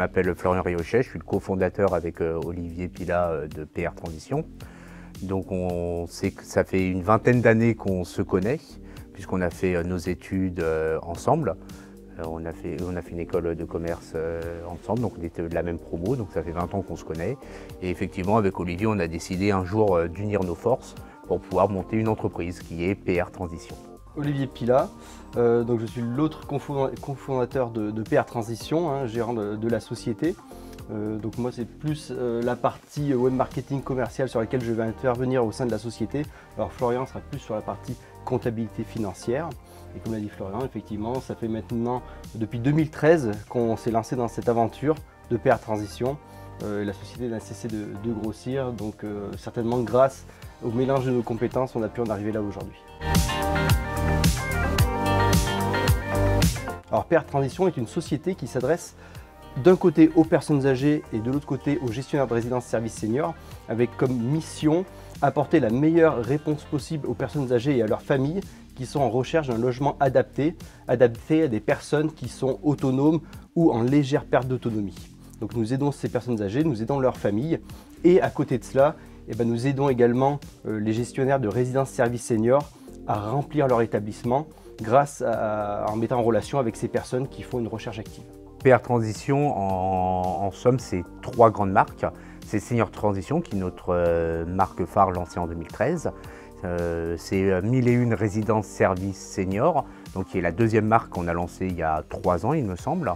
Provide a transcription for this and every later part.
m'appelle Florian Riochet, je suis le cofondateur avec Olivier Pilat de PR Transition. Donc on sait que ça fait une vingtaine d'années qu'on se connaît, puisqu'on a fait nos études ensemble. On a fait une école de commerce ensemble, donc on était de la même promo, donc ça fait 20 ans qu'on se connaît. Et effectivement, avec Olivier, on a décidé un jour d'unir nos forces pour pouvoir monter une entreprise qui est PR Transition. Olivier Pilat, donc je suis l'autre cofondateur de PR Transition, gérant de la société. Donc moi c'est plus la partie web marketing commercial sur laquelle je vais intervenir au sein de la société. Alors Florian sera plus sur la partie comptabilité financière. Et comme l'a dit Florian, effectivement, ça fait maintenant depuis 2013 qu'on s'est lancé dans cette aventure de PR Transition. La société n'a cessé de grossir, donc certainement grâce au mélange de nos compétences, on a pu en arriver là aujourd'hui. Alors PR Transition est une société qui s'adresse d'un côté aux personnes âgées et de l'autre côté aux gestionnaires de résidences services seniors, avec comme mission apporter la meilleure réponse possible aux personnes âgées et à leurs familles qui sont en recherche d'un logement adapté à des personnes qui sont autonomes ou en légère perte d'autonomie. Donc nous aidons ces personnes âgées, nous aidons leurs familles et à côté de cela, nous aidons également les gestionnaires de résidences services seniors à remplir leur établissement en mettant en relation avec ces personnes qui font une recherche active. PR Transition, en somme, c'est 3 grandes marques. C'est Senior Transition, qui est notre marque phare lancée en 2013. C'est 1001 résidences services seniors, donc qui est la deuxième marque qu'on a lancée il y a 3 ans, il me semble.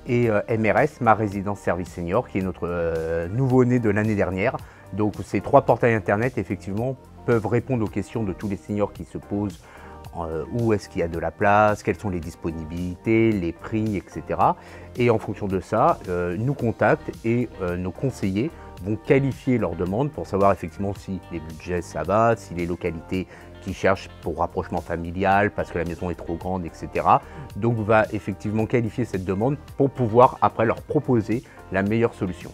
Oui. Et MRS, ma résidence service senior, qui est notre nouveau-né de l'année dernière. Donc ces 3 portails internet, effectivement, peuvent répondre aux questions de tous les seniors qui se posent. Où est-ce qu'il y a de la place, quelles sont les disponibilités, les prix, etc. Et en fonction de ça, nous contactent et nos conseillers vont qualifier leurs demandes pour savoir effectivement si les budgets ça va, si les localités qui cherchent pour rapprochement familial parce que la maison est trop grande, etc. Donc va effectivement qualifier cette demande pour pouvoir après leur proposer la meilleure solution.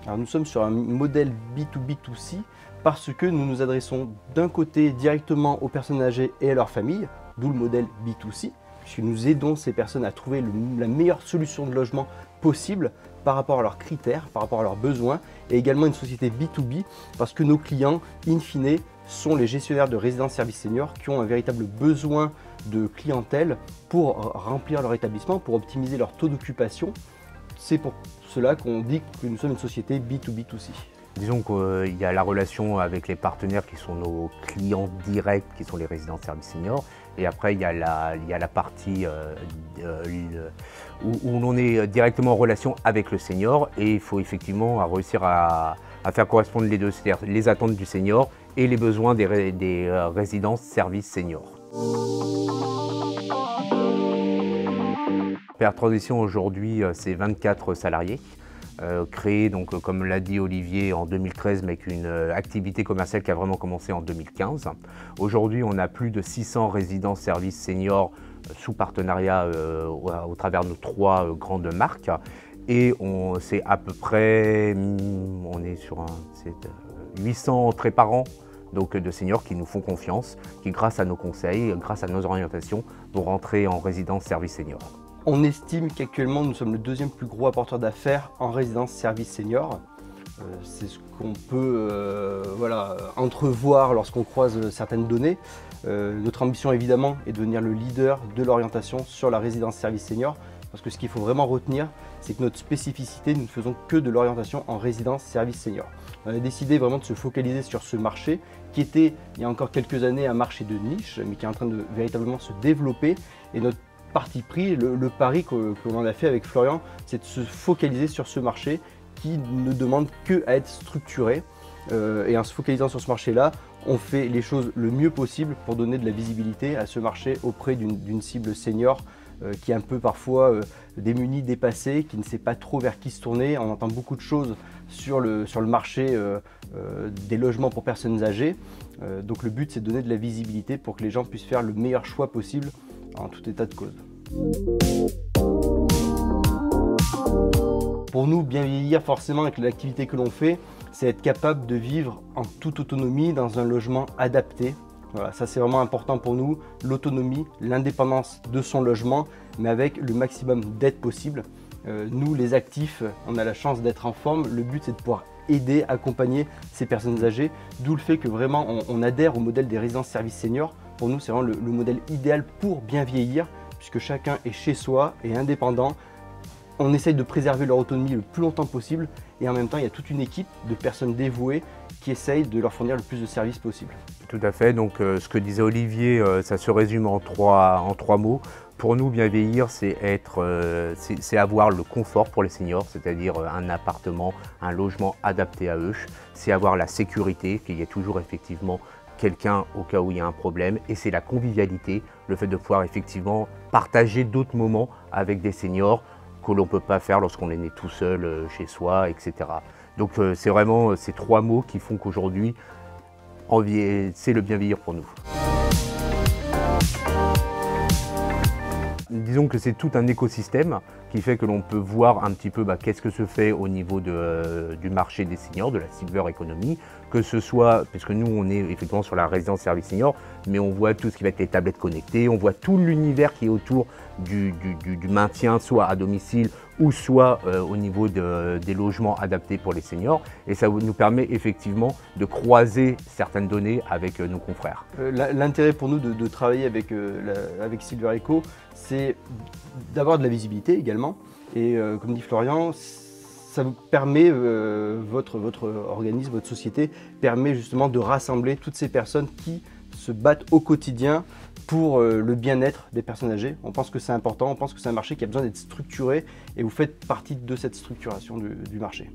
Alors nous sommes sur un modèle B2B2C parce que nous nous adressons d'un côté directement aux personnes âgées et à leurs familles, d'où le modèle B2C, puisque nous aidons ces personnes à trouver la meilleure solution de logement possible par rapport à leurs critères, par rapport à leurs besoins, et également une société B2B parce que nos clients, in fine, sont les gestionnaires de résidences services seniors qui ont un véritable besoin de clientèle pour remplir leur établissement, pour optimiser leur taux d'occupation. C'est pour cela qu'on dit que nous sommes une société B2B2C. Disons qu'il y a la relation avec les partenaires qui sont nos clients directs, qui sont les résidences services seniors. Et après, il y a la partie où l'on est directement en relation avec le senior. Et il faut effectivement réussir à faire correspondre les deux, c'est-à-dire les attentes du senior et les besoins des résidences services seniors. PR Transition aujourd'hui, c'est 24 salariés. Créé, donc, comme l'a dit Olivier, en 2013, mais avec une activité commerciale qui a vraiment commencé en 2015. Aujourd'hui, on a plus de 600 résidences services seniors sous partenariat au travers de nos 3 grandes marques. Et c'est à peu près, on est sur 800 entrées par an donc, de seniors qui nous font confiance, qui grâce à nos conseils, grâce à nos orientations, vont rentrer en résidence service senior. On estime qu'actuellement nous sommes le 2e plus gros apporteur d'affaires en résidence service senior. C'est ce qu'on peut entrevoir lorsqu'on croise certaines données. Notre ambition évidemment est de devenir le leader de l'orientation sur la résidence service senior. Parce que ce qu'il faut vraiment retenir, c'est que notre spécificité, nous ne faisons que de l'orientation en résidence service senior. On a décidé vraiment de se focaliser sur ce marché qui était, il y a encore quelques années, un marché de niche, mais qui est en train de véritablement se développer. Et notre parti pris, le pari que l'on a fait avec Florian, c'est de se focaliser sur ce marché qui ne demande que à être structuré. Et en se focalisant sur ce marché-là, on fait les choses le mieux possible pour donner de la visibilité à ce marché auprès d'une cible senior qui est un peu parfois démunie, dépassée, qui ne sait pas trop vers qui se tourner. On entend beaucoup de choses sur le marché des logements pour personnes âgées. Donc le but, c'est de donner de la visibilité pour que les gens puissent faire le meilleur choix possible en tout état de cause. Pour nous, bien vieillir forcément avec l'activité que l'on fait, c'est être capable de vivre en toute autonomie dans un logement adapté Voilà, ça c'est vraiment important pour nous, l'autonomie, l'indépendance de son logement, mais avec le maximum d'aide possible. Nous les actifs, on a la chance d'être en forme, le but c'est de pouvoir aider, accompagner ces personnes âgées, d'où le fait que vraiment on adhère au modèle des résidences services seniors. Pour nous c'est vraiment le modèle idéal pour bien vieillir, puisque chacun est chez soi et indépendant. On essaye de préserver leur autonomie le plus longtemps possible et en même temps, il y a toute une équipe de personnes dévouées qui essayent de leur fournir le plus de services possible. Tout à fait, donc ce que disait Olivier, ça se résume en trois mots. Pour nous, bien vieillir, c'est avoir le confort pour les seniors, c'est-à-dire un appartement, un logement adapté à eux. C'est avoir la sécurité, qu'il y ait toujours effectivement quelqu'un au cas où il y a un problème, et c'est la convivialité, le fait de pouvoir effectivement partager d'autres moments avec des seniors que l'on ne peut pas faire lorsqu'on est né tout seul chez soi, etc. Donc c'est vraiment ces trois mots qui font qu'aujourd'hui, c'est le bien vieillir pour nous. Disons que c'est tout un écosystème qui fait que l'on peut voir un petit peu qu'est-ce que se fait au niveau du marché des seniors, de la silver economy, que ce soit, parce que nous on est effectivement sur la résidence service senior, mais on voit tout ce qui va être les tablettes connectées, on voit tout l'univers qui est autour du maintien, soit à domicile ou soit au niveau des logements adaptés pour les seniors. Et ça nous permet effectivement de croiser certaines données avec nos confrères. L'intérêt pour nous de travailler avec Silver Eco, c'est d'avoir de la visibilité également. Et comme dit Florian, ça vous permet, votre organisme, votre société, permet justement de rassembler toutes ces personnes qui se battent au quotidien pour le bien-être des personnes âgées. On pense que c'est important, on pense que c'est un marché qui a besoin d'être structuré et vous faites partie de cette structuration du marché.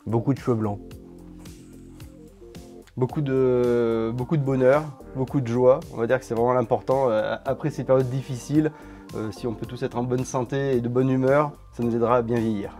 Beaucoup de cheveux blancs. Beaucoup de bonheur, beaucoup de joie. On va dire que c'est vraiment l'important. Après ces périodes difficiles, si on peut tous être en bonne santé et de bonne humeur, ça nous aidera à bien vieillir.